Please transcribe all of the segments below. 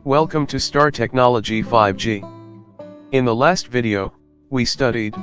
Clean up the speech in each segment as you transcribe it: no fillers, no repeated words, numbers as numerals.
Welcome to Star Technology 5G. In the last video, we studied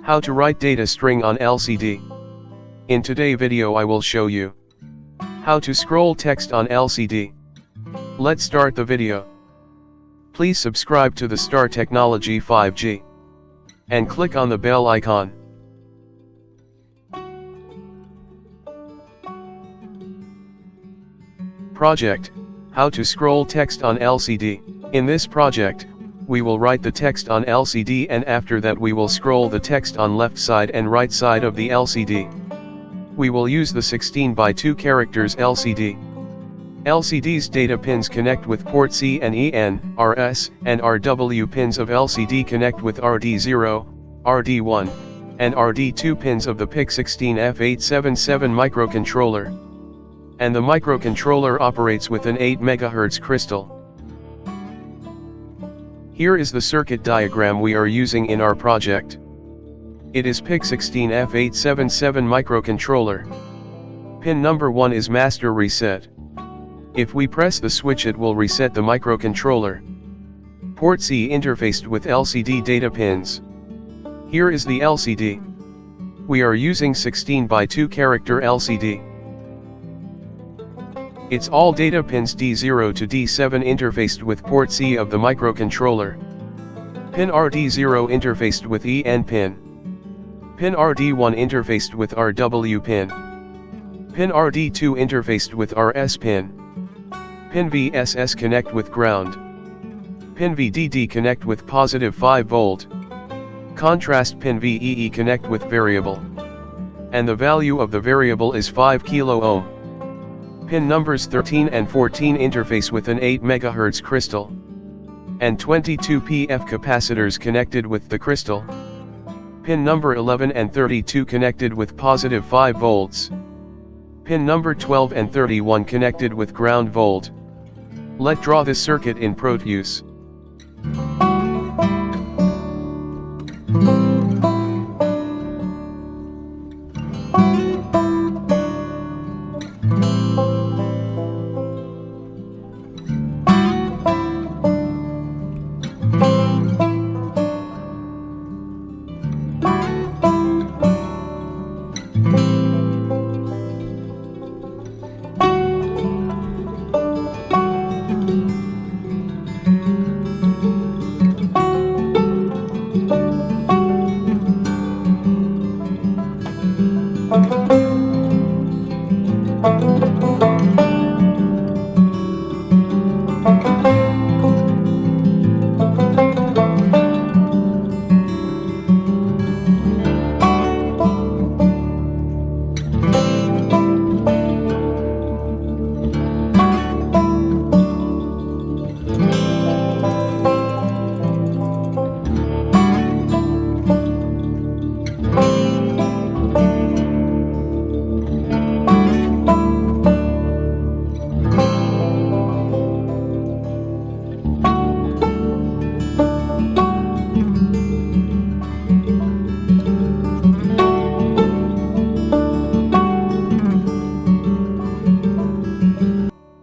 how to write data string on LCD. In today's video I will show you how to scroll text on LCD. Let's start the video. Please subscribe to the Star Technology 5G and click on the bell icon. Project: How to scroll text on LCD. In this project, we will write the text on LCD and after that we will scroll the text on left side and right side of the LCD. We will use the 16 by 2 characters LCD. LCD's data pins connect with port C and EN, RS, and RW pins of LCD connect with RD0, RD1, and RD2 pins of the PIC16F877 microcontroller. And the microcontroller operates with an 8 MHz crystal. Here is the circuit diagram we are using in our project. It is PIC16F877 microcontroller. Pin number 1 is master reset. If we press the switch it will reset the microcontroller. Port C interfaced with LCD data pins. Here is the LCD. We are using 16 by 2 character LCD. It's all data pins D0 to D7 interfaced with port C of the microcontroller. Pin RD0 interfaced with EN pin. Pin RD1 interfaced with RW pin. Pin RD2 interfaced with RS pin. Pin VSS connect with ground. Pin VDD connect with positive 5 volt. Contrast pin VEE connect with variable. And the value of the variable is 5 kilo ohm. Pin numbers 13 and 14 interface with an 8 MHz crystal. And 22 PF capacitors connected with the crystal. Pin number 11 and 32 connected with positive 5 volts. Pin number 12 and 31 connected with ground volt. Let's draw this circuit in PORTC.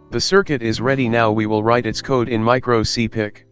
The circuit is ready now. We will write its code in Micro PIC.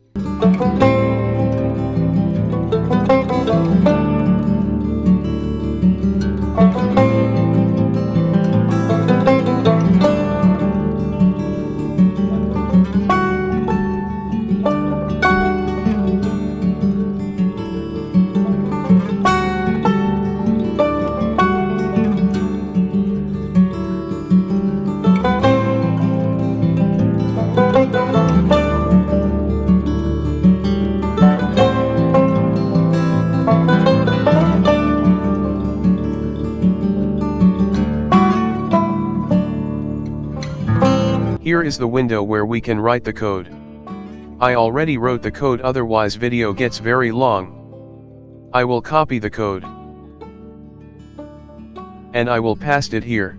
Here is the window where we can write the code. I already wrote the code, otherwise video gets very long. I will copy the code. And I will paste it here.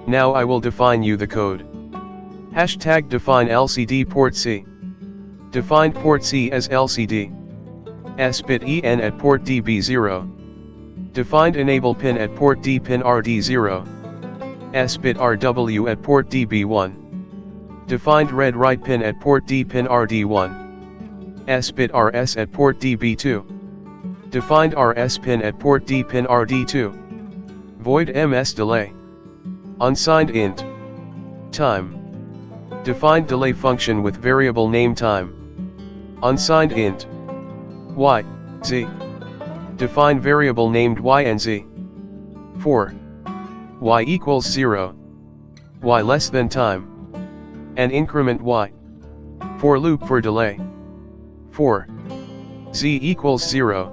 Now I will define you the code. Hashtag define LCD port C. Define port C as LCD. S-bit EN at port DB0. Defined enable pin at port D pin RD0. S-bit RW at port DB1. Defined read write pin at port D pin RD1. S bit RS at port DB2. Defined RS pin at port D pin RD2. Void MS delay. Unsigned int. Time. Defined delay function with variable name time. Unsigned int. Y, Z. Define variable named Y and Z. 4. Y equals 0. Y less than time. And increment Y. For loop for delay. 4. Z equals 0.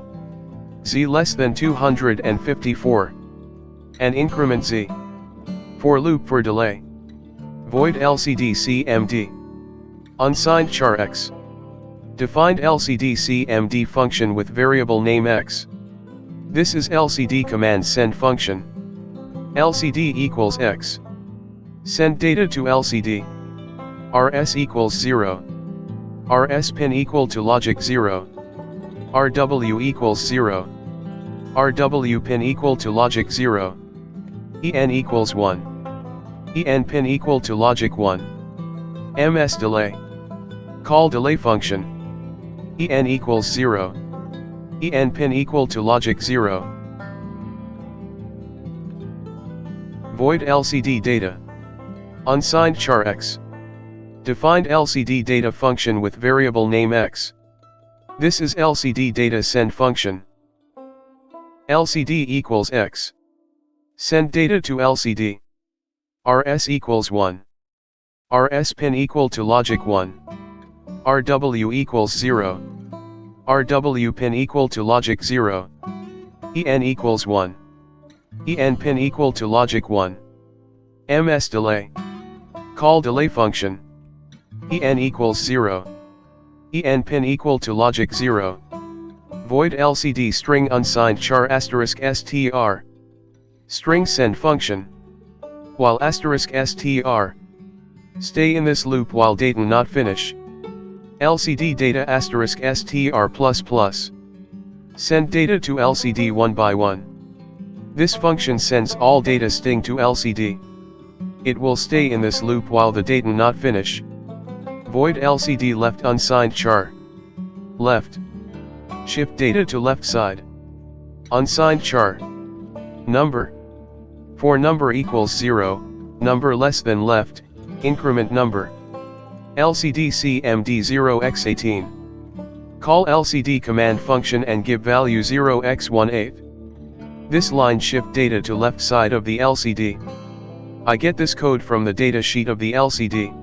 Z less than 254. And increment Z. For loop for delay. Void LCD CMD. Unsigned char X. Defined LCD CMD function with variable name X. This is LCD command send function. LCD equals X. Send data to LCD. RS equals 0. RS pin equal to logic 0. RW equals 0. RW pin equal to logic 0. EN equals 1. EN pin equal to logic 1. MS delay. Call delay function. EN equals 0. EN pin equal to logic 0. Void LCD data. Unsigned char X. Defined LCD data function with variable name X. This is LCD data send function. LCD equals X. Send data to LCD. RS equals 1. RS pin equal to logic 1. RW equals 0. RW pin equal to logic 0. EN equals 1. EN pin equal to logic 1. MS delay. Call delay function. EN equals 0. EN pin equal to logic 0. Void LCD string unsigned char *str. String send function. While *str. Stay in this loop while data not finish. LCD data *str++. Send data to LCD one by one. This function sends all data sting to LCD. It will stay in this loop while the data not finish. Void LCD left unsigned char. Left. Shift data to left side. Unsigned char. Number. For number equals 0, number less than left, increment number. LCD CMD 0x18. Call LCD command function and give value 0x18. This line shift data to left side of the LCD. I get this code from the data sheet of the LCD.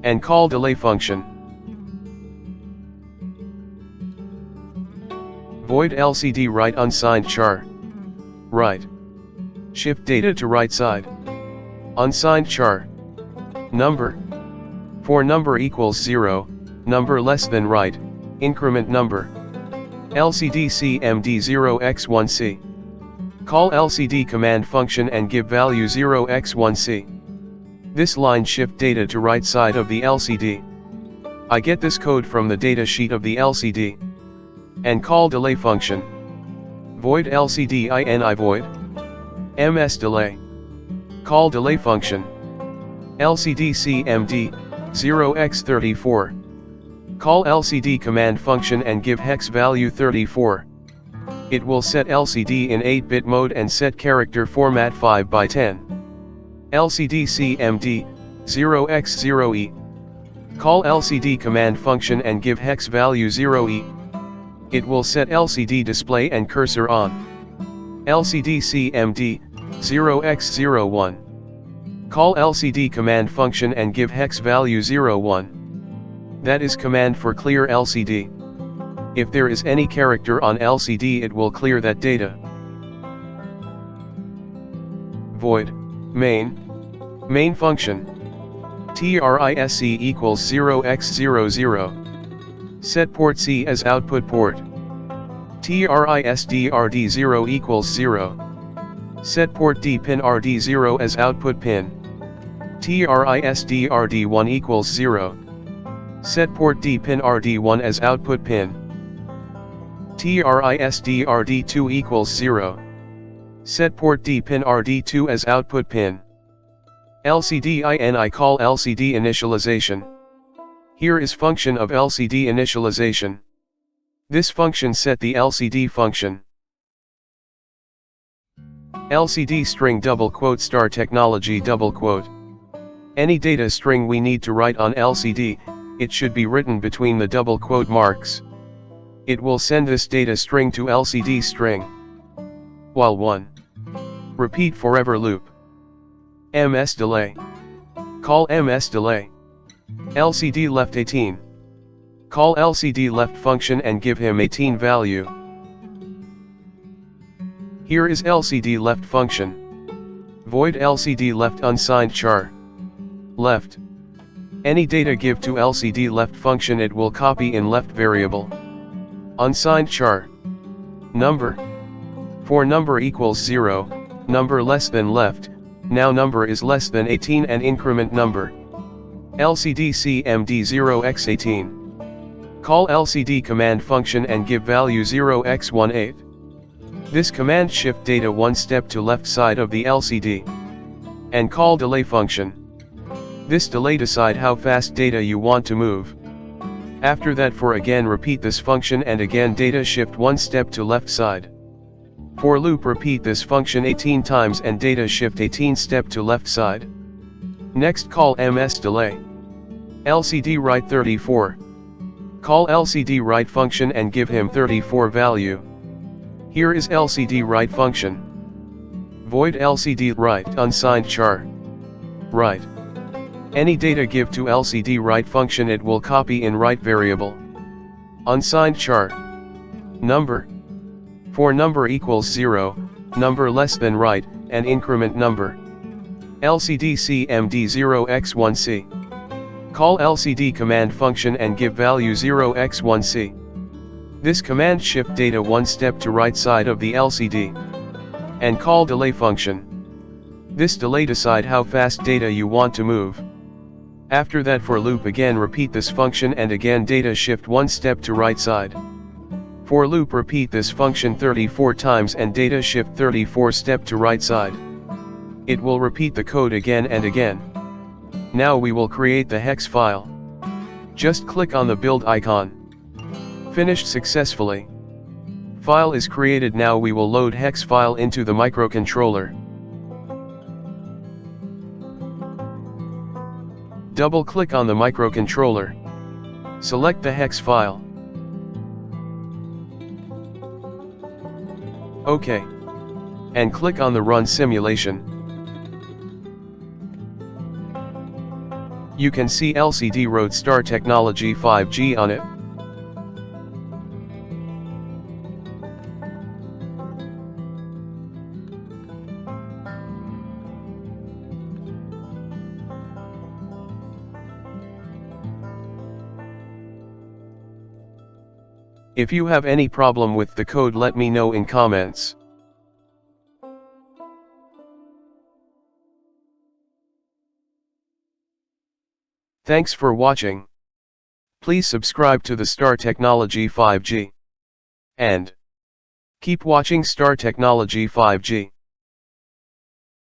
And call delay function. Void LCD write unsigned char. Right. Shift data to right side. Unsigned char. Number. For number equals 0, number less than right, increment number. LCD CMD 0x1c. Call LCD command function and give value 0x1c. This line shift data to right side of the LCD. I get this code from the data sheet of the LCD. And call delay function. Void LCD ini void. MS delay. Call delay function. LCD CMD 0x34. Call LCD command function and give hex value 34. It will set LCD in 8-bit mode and set character format 5x10. LCD CMD 0x0e. Call LCD command function and give hex value 0e. It will set LCD display and cursor on. LCD CMD 0x01. Call LCD command function and give hex value 01. That is command for clear LCD. If there is any character on LCD, it will clear that data. Void main function. TRISC equals 0x00. Set port C as output port. TRISDRD0 equals 0. Set port D pin RD0 as output pin. TRISDRD1 equals 0. Set port D pin RD1 as output pin. TRISDRD2 equals 0. Set port D pin RD2 as output pin. LCD-IN I call LCD initialization. Here is function of LCD initialization. This function set the LCD function. LCD string double quote star technology double quote. Any data string we need to write on LCD, it should be written between the double quote marks. It will send this data string to LCD string. While 1. Repeat forever loop. ms delay. Call ms delay. LCD left 18. Call LCD left function and give him 18 value. Here is LCD left function. Void LCD left unsigned char. Left. Any data give to LCD left function it will copy in left variable. Unsigned char. Number. For number equals 0, number less than left, now number is less than 18 and increment number. LCD CMD0x18. Call LCD command function and give value 0x18. This command shift data one step to left side of the LCD. And call delay function. This delay decide how fast data you want to move. After that for again repeat this function and again data shift one step to left side. For loop repeat this function 18 times and data shift 18 step to left side. Next call ms delay. LCD write 34. Call LCD write function and give him 34 value. Here is LCD write function. Void LCD write unsigned char. Write. Any data give to LCD write function it will copy in write variable. Unsigned char. Number. For number equals 0, number less than write, and increment number. LCD CMD0x1c. Call LCD command function and give value 0x1c. This command shift data one step to right side of the LCD. And call delay function. This delay decide how fast data you want to move. After that for loop again repeat this function and again data shift one step to right side. For loop repeat this function 34 times and data shift 34 step to right side. It will repeat the code again and again. Now we will create the hex file. Just click on the build icon. Finished successfully. File is created. Now we will load hex file into the microcontroller. Double click on the microcontroller. Select the hex file. OK. And click on the Run Simulation. You can see LCD wrote Star Technology 5G on it. If you have any problem with the code, let me know in comments. Thanks for watching. Please subscribe to the Star Technology 5G. And keep watching Star Technology 5G.